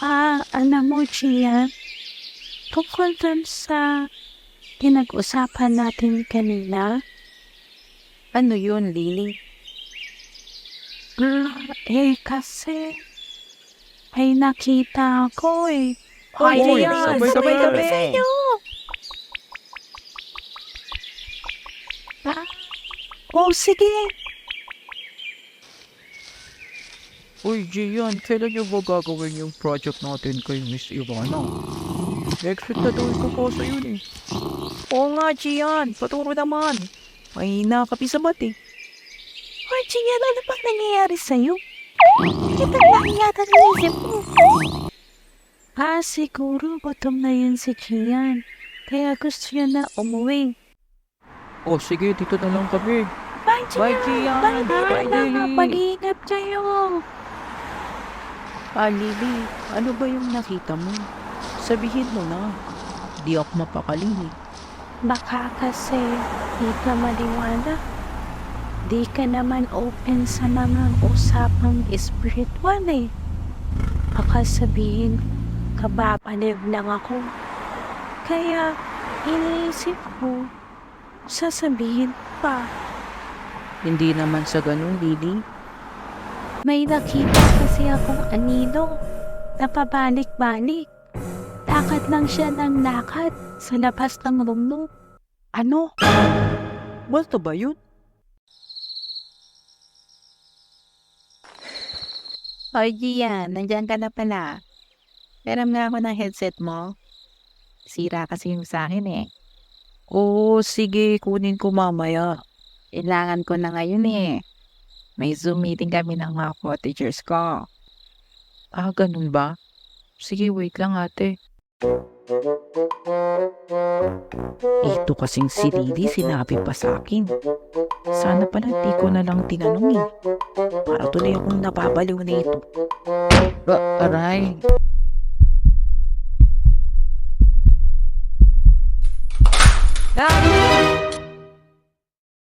Alam mo, Gia, tungkol dun sa pinag-usapan natin kanina, Ano yun, Lily? kasi may nakita ako eh. Hoy, Uy, Gian! sabay kami. sa'yo! Ah, sige. Uy, Gian, kailan nyo ba gagawin yung project natin kay Miss Ivana? Next week na daw ito po sa yun eh. Oo nga, Gian! Paturo naman! May nakapi sa mat eh. Hoy, Gia, ano bang nangyayari sa'yo? Kita lang yata naisip mo. Siguro gutom na yun si Gian. Kaya gusto niya na umuwi. Oh, sige, dito na lang kami. Bye, Bye, Gian! Gian! Bye, Bye, Lily! Lily! Mag-iingat kayo! Lily, ano ba yung nakita mo? Sabihin mo na. Di ako mapakali. Baka kasi di ka maliwanag. Di ka naman open sa mga usapang spiritual eh. Baka sabihin, kababaliw lang ako. Kaya iniisip ko, sasabihin pa. Hindi naman sa ganun, Lily. May nakita kasi akong anino na pabalik-balik. Lakad lang siya ng lakad sa labas ng room mo. Ano? Multo ba yun? Hoy, Gian, nandyan ka na pala. Meron nga ako ng headset mo. Sira kasi yung sa akin eh. Oo, sige, kunin ko mamaya. Kailangan ko na ngayon eh. May Zoom meeting kami ng mga co-teachers ko. Ganun ba? Sige, wait lang ate. Ito kasing si Lily sinabi pa sa akin. Sana pala di ko na lang tinanong eh. Para tuloy akong napabaliw na ito. Aray. Ah!